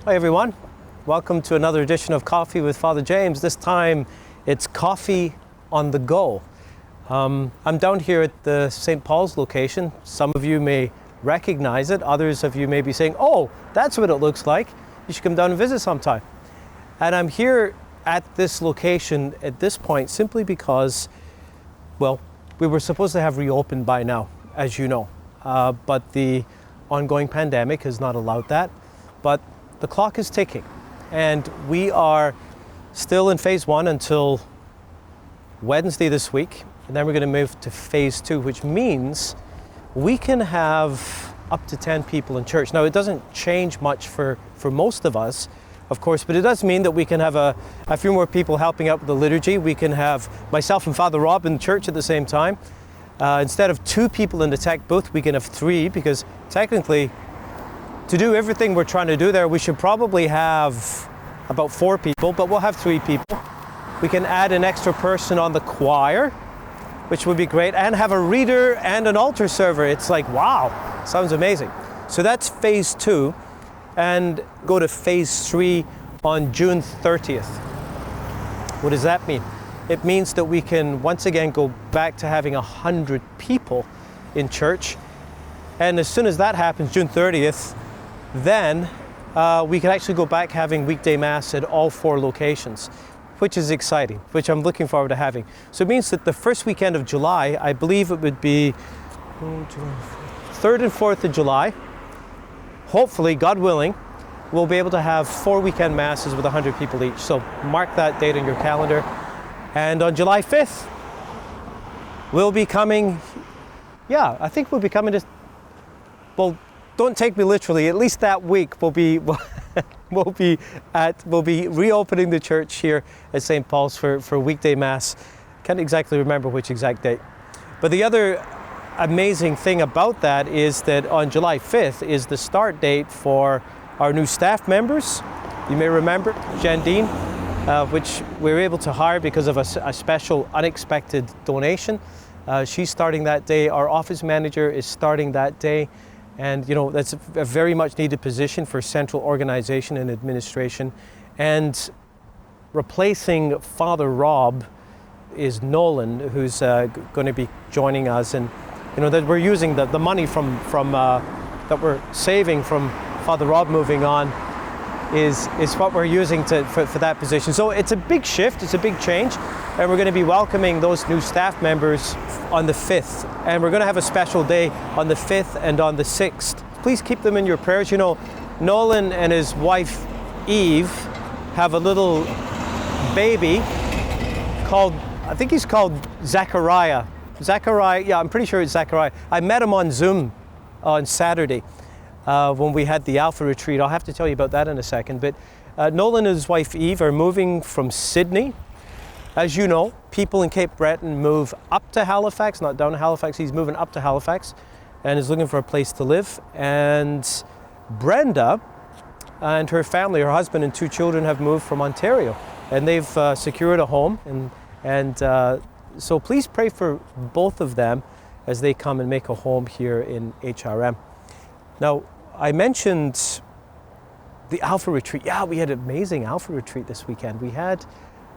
Hi everyone, welcome to another edition of Coffee with Father James. This time it's coffee on the go. I'm down here at the St. Paul's location. Some of you may recognize it, others of you may be saying, oh, that's what it looks like. You should come down and visit sometime. And I'm here at this location at this point simply because, well, we were supposed to have reopened by now, as you know, but the ongoing pandemic has not allowed that. But the clock is ticking, and we are still in phase one until Wednesday this week, and then we're going to move to phase two, which means we can have up to 10 people in church. Now, it doesn't change much for most of us, of course, but it does mean that we can have a few more people helping out with the liturgy. We can have myself and Father Rob in church at the same time. Instead of 2 people in the tech booth, we can have 3, because technically, to do everything we're trying to do there, we should probably have about 4 people, but we'll have 3 people. We can add an extra person on the choir, which would be great, and have a reader and an altar server. It's like, wow, sounds amazing. So that's phase 2, and go to phase 3 on June 30th. What does that mean? It means that we can once again go back to having 100 people in church. And as soon as that happens, June 30th, then we can actually go back having weekday Mass at all 4 locations, which is exciting, which I'm looking forward to having. So it means that the first weekend of July, I believe it would be 3rd and 4th of July, hopefully, God willing, we'll be able to have 4 weekend Masses with 100 people each. So mark that date on your calendar. And on July 5th, we'll be coming, I think we'll be coming to, well, don't take me literally, at least that week we'll be reopening the church here at St. Paul's for weekday Mass. Can't exactly remember which exact date. But the other amazing thing about that is that on July 5th is the start date for our new staff members. You may remember Jandine, which we were able to hire because of a special unexpected donation. She's starting that day. Our office manager is starting that day. And, you know, that's a very much needed position for central organization and administration. And replacing Father Rob is Nolan, who's going to be joining us. And, you know, that we're using the money from that we're saving from Father Rob moving on is what we're using for that position. So it's a big shift, it's a big change, and we're going to be welcoming those new staff members on the 5th. And we're going to have a special day on the 5th and on the 6th. Please keep them in your prayers. You know, Nolan and his wife Eve have a little baby called, I think he's called Zachariah. Yeah, I'm pretty sure it's Zachariah. I met him on Zoom on Saturday. When we had the Alpha retreat. I'll have to tell you about that in a second. But Nolan and his wife Eve are moving from Sydney. As you know, people in Cape Breton move up to Halifax, not down to Halifax. He's moving up to Halifax and is looking for a place to live. And Brenda and her family, her husband and 2 children, have moved from Ontario, and they've secured a home. And so please pray for both of them as they come and make a home here in HRM. Now, I mentioned the Alpha retreat. Yeah, we had an amazing Alpha retreat this weekend. We had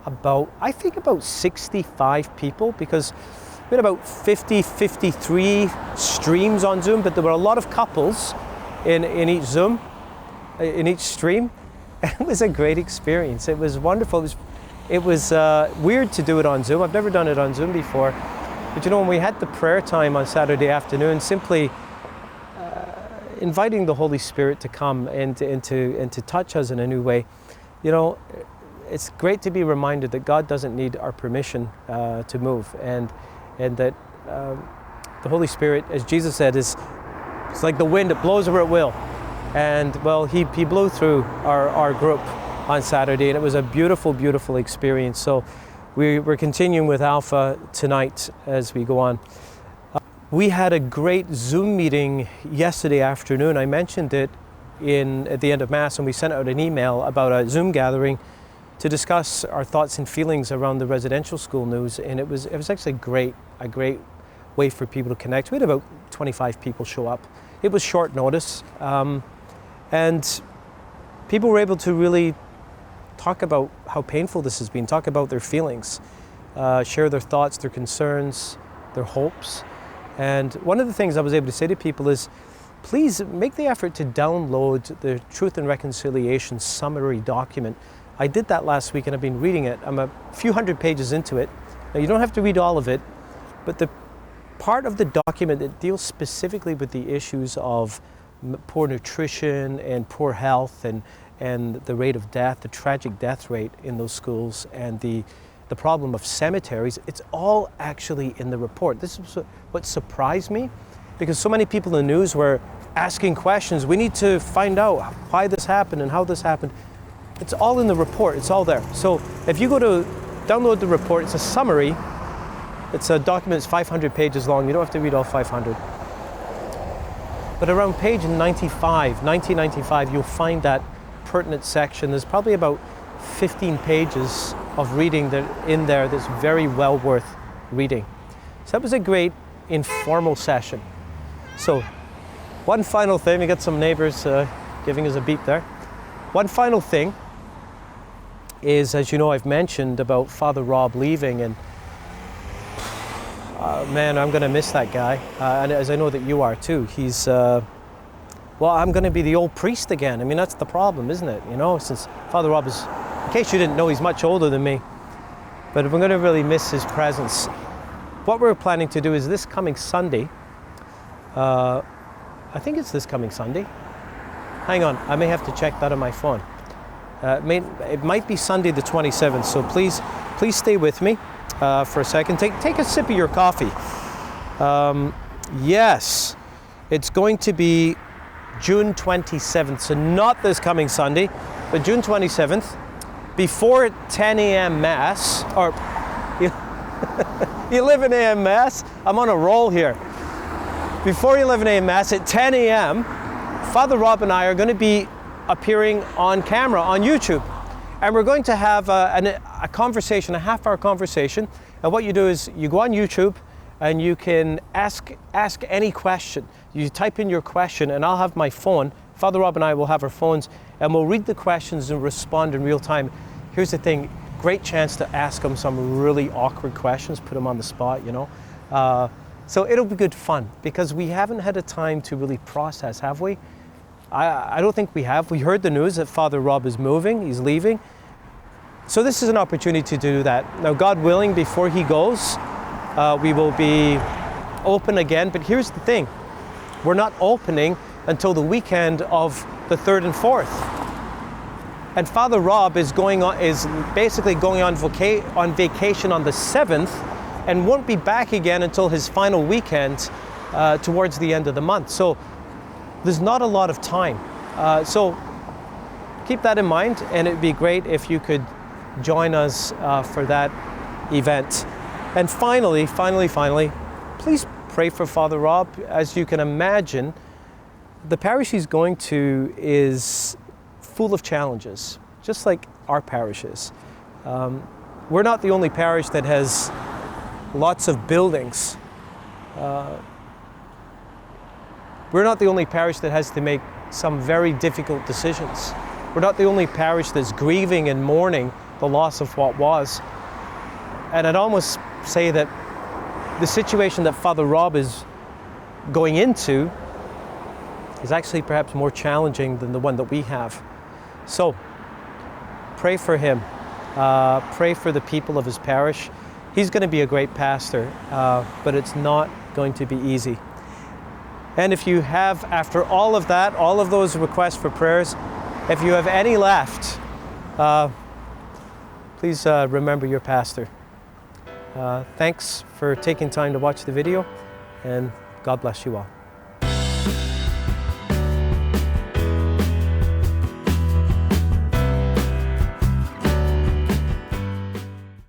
about 65 people, because we had about 53 streams on Zoom, but there were a lot of couples in each Zoom, in each stream. It was a great experience. It was wonderful. It was weird to do it on Zoom. I've never done it on Zoom before. But you know, when we had the prayer time on Saturday afternoon, simply inviting the Holy Spirit to come and to touch us in a new way. You know, it's great to be reminded that God doesn't need our permission to move, and that the Holy Spirit, as Jesus said, it's like the wind, it blows where it will. And well, he blew through our group on Saturday, and it was a beautiful, beautiful experience. So we're continuing with Alpha tonight as we go on. We had a great Zoom meeting yesterday afternoon. I mentioned it at the end of Mass, and we sent out an email about a Zoom gathering to discuss our thoughts and feelings around the residential school news. And it was actually a great way for people to connect. We had about 25 people show up. It was short notice, and people were able to really talk about how painful this has been, talk about their feelings, share their thoughts, their concerns, their hopes. And one of the things I was able to say to people is, please make the effort to download the Truth and Reconciliation summary document. I did that last week and I've been reading it. I'm a few hundred pages into it. Now, you don't have to read all of it, but the part of the document that deals specifically with the issues of poor nutrition and poor health and the rate of death, the tragic death rate in those schools, and the problem of cemeteries, it's all actually in the report. This is what surprised me, because so many people in the news were asking questions. We need to find out why this happened and how this happened. It's all in the report, it's all there. So if you go to download the report, it's a summary. It's a document that's 500 pages long. You don't have to read all 500. But around page 1995, you'll find that pertinent section. There's probably about 15 pages of reading that in there that's very well worth reading. So that was a great informal session. So one final thing, we got some neighbors giving us a beep there. One final thing is, as you know, I've mentioned about Father Rob leaving, and man, I'm going to miss that guy, and as I know that you are too. He's, well, I'm going to be the old priest again. I mean, that's the problem, isn't it? You know, since Father Rob is, in case you didn't know, he's much older than me, but we're going to really miss his presence. What we're planning to do is this coming Sunday, I think it's this coming Sunday. Hang on, I may have to check that on my phone. It might be Sunday the 27th, so please stay with me for a second. Take a sip of your coffee. Yes, it's going to be June 27th, so not this coming Sunday, but June 27th, before 10 a.m. Mass, or 11 a.m. Mass. I'm on a roll here. Before 11 a.m. Mass at 10 a.m., Father Rob and I are going to be appearing on camera on YouTube, and we're going to have a conversation, a half-hour conversation. And what you do is you go on YouTube and you can ask any question. You type in your question, and I'll have my phone. Father Rob and I will have our phones, and we'll read the questions and respond in real time. Here's the thing, great chance to ask them some really awkward questions, put them on the spot, you know. So it'll be good fun, because we haven't had a time to really process, have we? I don't think we have. We heard the news that Father Rob is moving, he's leaving. So this is an opportunity to do that. Now, God willing, before he goes, we will be open again. But here's the thing, we're not opening until the weekend of the 3rd and 4th. And Father Rob is basically going on vacation on the 7th, and won't be back again until his final weekend towards the end of the month. So there's not a lot of time. So keep that in mind, and it'd be great if you could join us for that event. And finally, please pray for Father Rob. As you can imagine, the parish he's going to is full of challenges, just like our parish is. We're not the only parish that has lots of buildings. We're not the only parish that has to make some very difficult decisions. We're not the only parish that's grieving and mourning the loss of what was. And I'd almost say that the situation that Father Rob is going into is actually perhaps more challenging than the one that we have. So pray for him. Pray for the people of his parish. He's going to be a great pastor, but it's not going to be easy. And if you have, after all of that, all of those requests for prayers, if you have any left, please remember your pastor. Thanks for taking time to watch the video, and God bless you all.